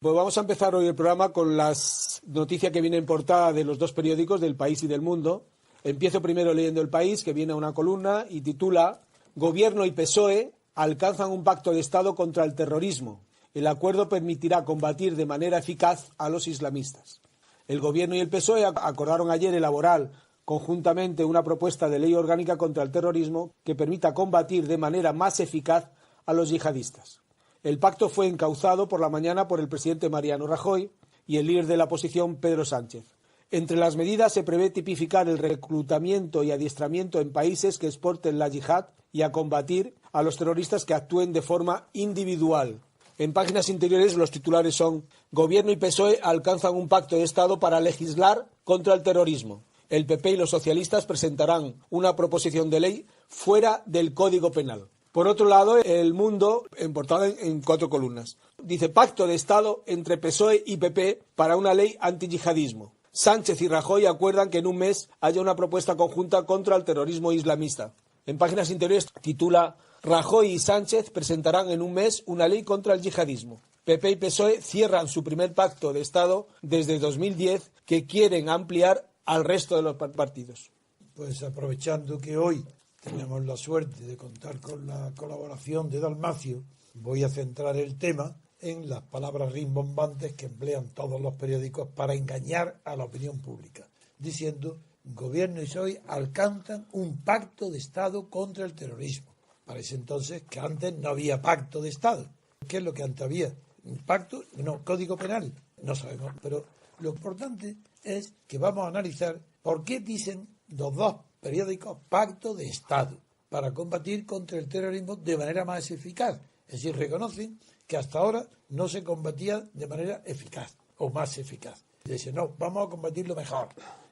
Pues vamos a empezar hoy el programa con las noticias que vienen en portada de los dos periódicos, del País y del Mundo. Empiezo primero leyendo El País, que viene a una columna y titula Gobierno y PSOE alcanzan un pacto de Estado contra el terrorismo. El acuerdo permitirá combatir de manera eficaz a los islamistas. El Gobierno y el PSOE acordaron ayer elaborar conjuntamente una propuesta de ley orgánica contra el terrorismo que permita combatir de manera más eficaz a los yihadistas. El pacto fue encauzado por la mañana por el presidente Mariano Rajoy y el líder de la oposición, Pedro Sánchez. Entre las medidas se prevé tipificar el reclutamiento y adiestramiento en países que exporten la yihad y a combatir a los terroristas que actúen de forma individual. En páginas interiores los titulares son Gobierno y PSOE alcanzan un pacto de Estado para legislar contra el terrorismo. El PP y los socialistas presentarán una proposición de ley fuera del Código Penal. Por otro lado, El Mundo, en portada en 4 columnas, dice Pacto de Estado entre PSOE y PP para una ley antiyihadismo. Sánchez y Rajoy acuerdan que en un mes haya una propuesta conjunta contra el terrorismo islamista. En páginas interiores titula Rajoy y Sánchez presentarán en un mes una ley contra el yihadismo. PP y PSOE cierran su primer pacto de Estado desde 2010 que quieren ampliar al resto de los partidos. Pues aprovechando que hoy tenemos la suerte de contar con la colaboración de Dalmacio, voy a centrar el tema en las palabras rimbombantes que emplean todos los periódicos para engañar a la opinión pública, diciendo Gobierno y PSOE alcanzan un pacto de Estado contra el terrorismo. Parece entonces que antes no había pacto de Estado. ¿Qué es lo que antes había? ¿Un pacto? No, Código Penal. No sabemos, pero lo importante es que vamos a analizar por qué dicen los dos periódicos pacto de Estado para combatir contra el terrorismo de manera más eficaz. Es decir, reconocen que hasta ahora no se combatía de manera eficaz o más eficaz. Dicen, no, vamos a combatirlo mejor.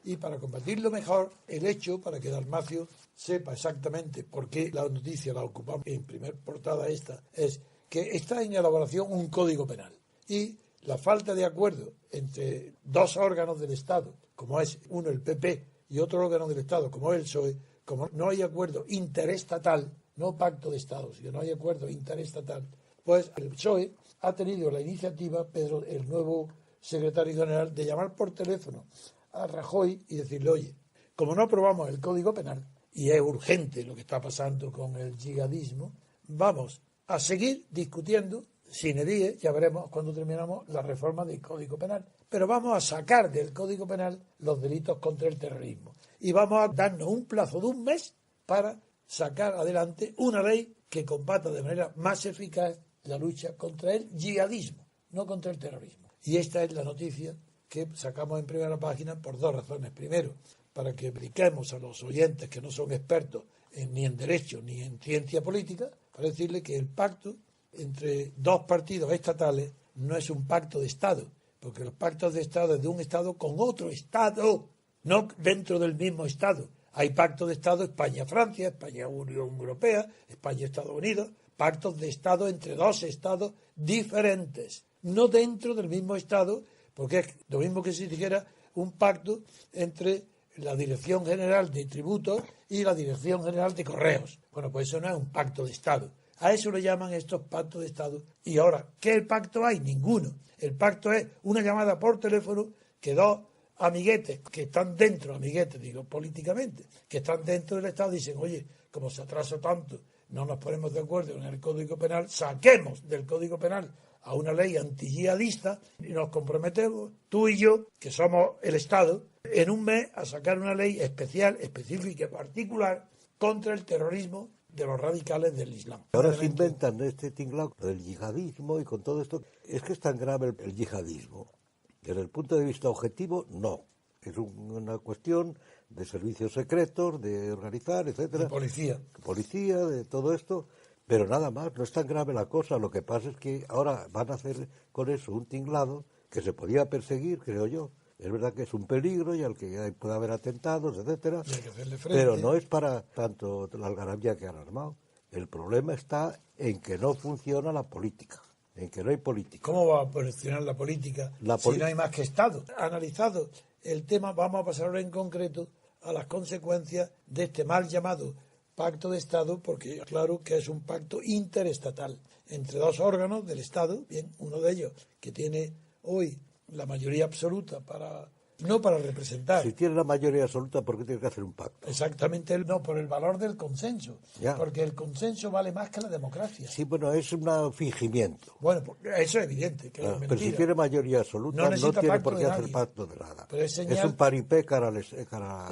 Y para combatirlo mejor, el hecho, para que Dalmacio sepa exactamente por qué la noticia la ocupamos en primer portada esta, es que está en elaboración un código penal. Y la falta de acuerdo entre dos órganos del Estado, como es uno el PP y otro órgano del Estado, como es el PSOE, como no hay acuerdo interestatal, no pacto de Estado, sino no hay acuerdo interestatal, pues el PSOE ha tenido la iniciativa, Pedro, el nuevo secretario general, de llamar por teléfono a Rajoy y decirle, oye, como no aprobamos el Código Penal, y es urgente lo que está pasando con el yihadismo, vamos a seguir discutiendo, sine die, ya veremos cuando terminamos la reforma del Código Penal, pero vamos a sacar del Código Penal los delitos contra el terrorismo. Y vamos a darnos un plazo de un mes para sacar adelante una ley que combata de manera más eficaz la lucha contra el yihadismo, no contra el terrorismo. Y esta es la noticia que sacamos en primera página por dos razones. Primero, para que expliquemos a los oyentes que no son expertos ni en derecho ni en ciencia política, para decirle que el pacto entre dos partidos estatales no es un pacto de Estado, porque los pactos de Estado es de un Estado con otro Estado, no dentro del mismo Estado. Hay pactos de Estado España-Francia, España-Unión Europea, España-Estados Unidos, pactos de Estado entre dos Estados diferentes, no dentro del mismo Estado, porque es lo mismo que si dijera un pacto entre la Dirección General de Tributos y la Dirección General de Correos. Bueno, pues eso no es un pacto de Estado. A eso le llaman estos pactos de Estado. Y ahora, ¿qué pacto hay? Ninguno. El pacto es una llamada por teléfono que dos amiguetes que están dentro, amiguetes digo políticamente, que están dentro del Estado dicen, oye, como se atrasa tanto, no nos ponemos de acuerdo en el Código Penal, saquemos del Código Penal a una ley antiyihadista y nos comprometemos, tú y yo, que somos el Estado, en un mes a sacar una ley especial, específica y particular contra el terrorismo de los radicales del Islam. Ahora se inventan este tinglado del yihadismo y con todo esto. Es que es tan grave el yihadismo. Desde el punto de vista objetivo, no. Es una cuestión de servicios secretos, de organizar, etcétera. De policía. Policía, de todo esto. Pero nada más, no es tan grave la cosa. Lo que pasa es que ahora van a hacer con eso un tinglado que se podía perseguir, creo yo. Es verdad que es un peligro y al que puede haber atentados, etcétera. Y hay que hacerle frente. Pero no es para tanto la algarabía que han armado. El problema está en que no funciona la política, en que no hay política. ¿Cómo va a funcionar la política si no hay más que Estado? Analizado el tema, vamos a pasar ahora en concreto a las consecuencias de este mal llamado pacto de Estado porque claro que es un pacto interestatal entre dos órganos del Estado, bien, uno de ellos que tiene hoy la mayoría absoluta no para representar. Si tiene la mayoría absoluta, ¿por qué tiene que hacer un pacto? Exactamente, no, por el valor del consenso. Ya. Porque el consenso vale más que la democracia. Sí, bueno, es un fingimiento. Bueno, pues eso es evidente, que Claro, es pero si mentira. tiene mayoría absoluta, No no, necesita tiene pacto por qué de hacer nadie. pacto de nada. Pero es señal- un paripé cara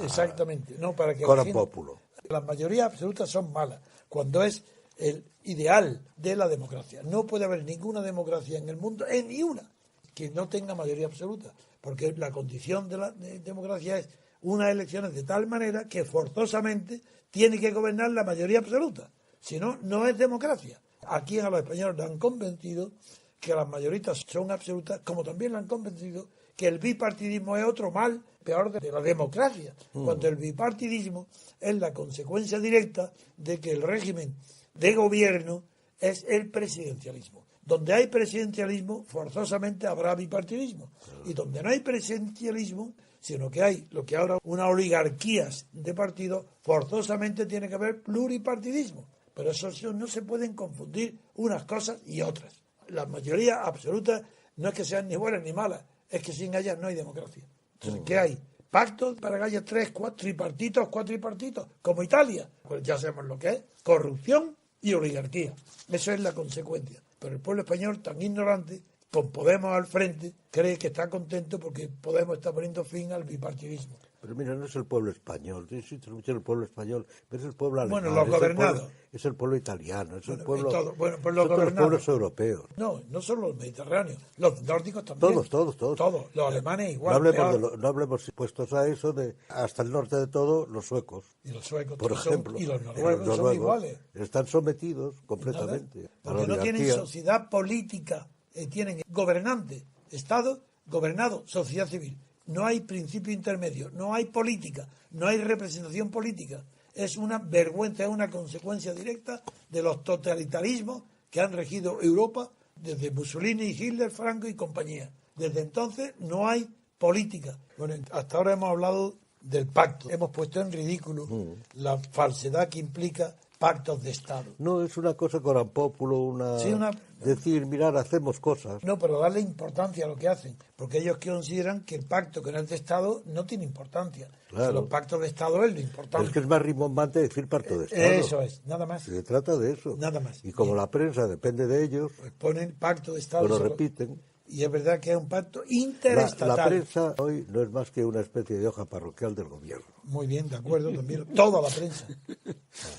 Exactamente, no para que cara la gente- populo. Las mayorías absolutas son malas, cuando es el ideal de la democracia. No puede haber ninguna democracia en el mundo, ni una, que no tenga mayoría absoluta, porque la condición de la democracia es unas elecciones de tal manera que forzosamente tiene que gobernar la mayoría absoluta. Si no, no es democracia. Aquí a los españoles nos han convencido que las mayorías son absolutas, como también le han convencido que el bipartidismo es otro mal peor de la democracia, cuando el bipartidismo es la consecuencia directa de que el régimen de gobierno es el presidencialismo. Donde hay presidencialismo, forzosamente habrá bipartidismo. Y donde no hay presidencialismo, sino que hay lo que ahora una oligarquías de partidos, forzosamente tiene que haber pluripartidismo. Pero eso no se pueden confundir unas cosas y otras. La mayoría absoluta no es que sean ni buenas ni malas, es que sin ellas no hay democracia. Entonces, ¿qué hay? Pactos para que haya 3, 4 tripartitos, cuatripartitos, como Italia. Pues ya sabemos lo que es: corrupción y oligarquía. Eso es la consecuencia. Pero el pueblo español, tan ignorante, con Podemos al frente, cree que está contento porque Podemos está poniendo fin al bipartidismo. Pero mira, no es el pueblo español, existe mucho el pueblo español, pero es el pueblo alemán. Bueno, los gobernados. Es el pueblo italiano, es el Bueno, pueblo. y todo. Bueno, pues son los todos los gobernados. pueblos europeos. No, no solo los mediterráneos, los nórdicos también. Todos. Todos, los alemanes igual. No hablemos, peor. no hablemos puestos a eso de hasta el norte de todo, los suecos. Y los suecos Por son- ejemplo, y los noruegos son iguales. están sometidos completamente a la Porque no tienen oligarquía. sociedad política, tienen gobernante, Estado, gobernado, sociedad civil. No hay principio intermedio, no hay política, no hay representación política. Es una vergüenza, es una consecuencia directa de los totalitarismos que han regido Europa desde Mussolini, Hitler, Franco y compañía. Desde entonces no hay política. Bueno, hasta ahora hemos hablado del pacto. Hemos puesto en ridículo la falsedad que implica pactos de Estado. No, es una cosa coram populo, Sí, decir, mirar, hacemos cosas. No, pero darle importancia a lo que hacen, porque ellos consideran que el pacto que no es de Estado no tiene importancia. Claro. Los pactos de Estado es lo importante. Es que es más rimbombante decir pacto de Estado. Eso es, nada más. Se trata de eso. Nada más. Y como la prensa depende de ellos, Pues ponen pacto de Estado. pues lo solo- repiten. Y es verdad que es un pacto La interestatal. prensa hoy no es más que una especie de hoja parroquial del gobierno. Muy bien, de acuerdo, también. Toda la prensa.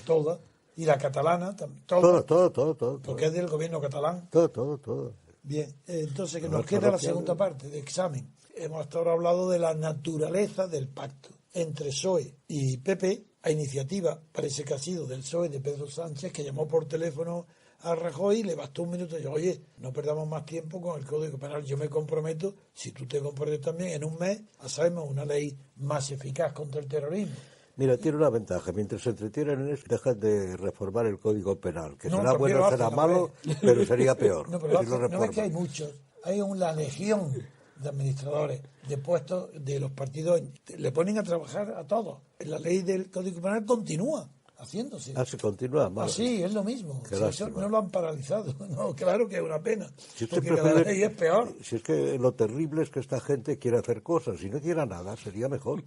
Toda. Y la catalana, toda. Todo. Porque es del gobierno catalán. Todo. Bien, entonces que Los nos queda la parroquiales. segunda parte de examen. Hemos hasta ahora hablado de la naturaleza del pacto entre PSOE y PP, a iniciativa, parece que ha sido del PSOE de Pedro Sánchez, que llamó por teléfono a Rajoy y le bastó un minuto y dijo: oye, no perdamos más tiempo con el Código Penal, yo me comprometo, si tú te comprometes también, en un mes hacemos una ley más eficaz contra el terrorismo. Mira, tiene una ventaja. Mientras se entretienen en eso, dejan de reformar el Código Penal. Que No, será también bueno, lo será hacen, malo, pero sería peor. No, pero si lo no es que hay reforman. muchos, hay una legión de administradores de puestos de los partidos, le ponen a trabajar a todos. La ley del Código Penal continúa haciéndose. Se continúa mal. Sí, es lo mismo. Qué Si eso lástima. no lo han paralizado. No, claro que es una pena. Si es que Porque cada prefieren- ley es peor. Si es que lo terrible es que esta gente quiere hacer cosas. Si no hiciera nada, sería mejor.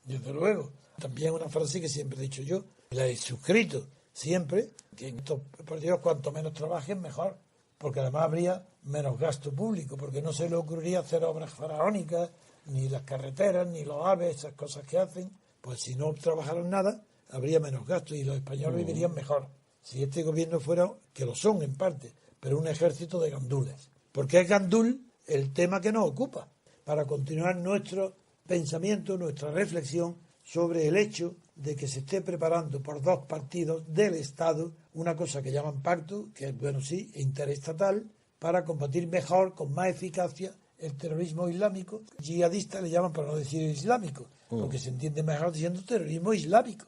Desde luego. También una frase que siempre he dicho yo, la he suscrito siempre, que en estos partidos cuanto menos trabajen, mejor. Porque además habría menos gasto público, porque no se le ocurriría hacer obras faraónicas, ni las carreteras, ni los aves, esas cosas que hacen. Pues si no trabajaran nada, habría menos gasto y los españoles vivirían mejor. Si este gobierno fuera, que lo son en parte, pero un ejército de gandules. Porque es gandul el tema que nos ocupa, para continuar nuestro pensamiento, nuestra reflexión sobre el hecho de que se esté preparando por dos partidos del Estado una cosa que llaman pacto, que es, bueno, sí, interestatal, para combatir mejor, con más eficacia, el terrorismo islámico. Yihadista le llaman, para no decir islámico, porque se entiende mejor diciendo terrorismo islámico,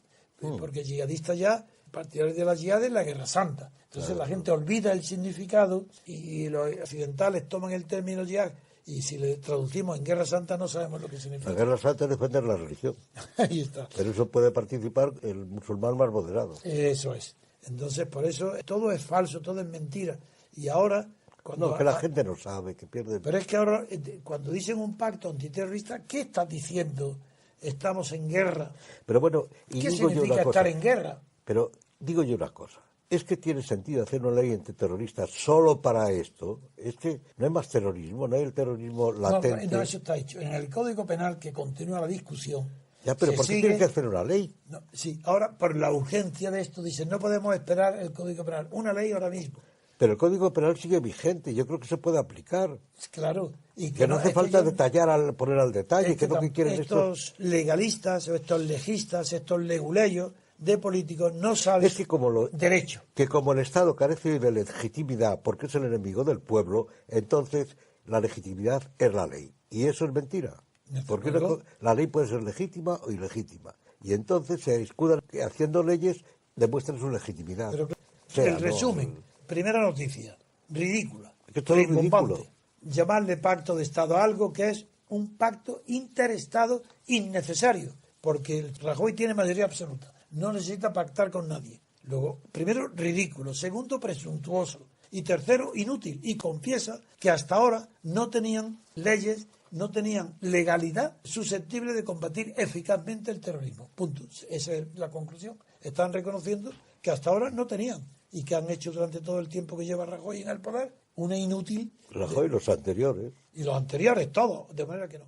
porque yihadista ya, partidario de la yihad es la guerra santa. Entonces la gente olvida el significado y los occidentales toman el término yihad Y si le traducimos en Guerra Santa no sabemos lo que La significa. guerra santa es defender la religión, Ahí está. pero eso puede participar el musulmán más moderado. Eso es. Entonces, por eso todo es falso, todo es mentira. Y ahora, cuando... No, que la gente no sabe, que pierde... Pero es que ahora, cuando dicen un pacto antiterrorista, ¿qué estás diciendo? Estamos en guerra. Pero bueno, y ¿Qué digo yo significa una cosa, estar en guerra? pero digo yo una cosa, es que tiene sentido hacer una ley antiterrorista solo para esto, es que no hay más terrorismo, no hay el terrorismo latente. No, eso está hecho. En el Código Penal, que continúa la discusión... Ya, pero se ¿por qué sigue- tiene que hacer una ley? No, sí, ahora por la urgencia de esto, dicen, no podemos esperar el Código Penal. Una ley ahora mismo. Pero el Código Penal sigue vigente, yo creo que se puede aplicar. Claro. Y Que no hace es que falta yo- detallar, poner al detalle, es que es lo que quieren estos legalistas o estos legistas, estos leguleyos de políticos no saben Es que derecho. que como el Estado carece de legitimidad porque es el enemigo del pueblo, entonces la legitimidad es la ley. Y eso es mentira. ¿De Porque acuerdo? la ley puede ser legítima o ilegítima. Y entonces se escudan que haciendo leyes demuestran su legitimidad. Pero O sea, el no- resumen, primera noticia, ridícula, Es que todo es rimbombante. ridículo. Llamarle pacto de Estado a algo que es un pacto interestado innecesario, porque el Rajoy tiene mayoría absoluta, no necesita pactar con nadie. Luego, primero, ridículo, segundo, presuntuoso, y tercero, inútil, y confiesa que hasta ahora no tenían leyes, no tenían legalidad susceptible de combatir eficazmente el terrorismo. Punto. Esa es la conclusión. Están reconociendo que hasta ahora no tenían y que han hecho durante todo el tiempo que lleva Rajoy en el poder una inútil Rajoy y los anteriores. y los anteriores todos, de manera que no.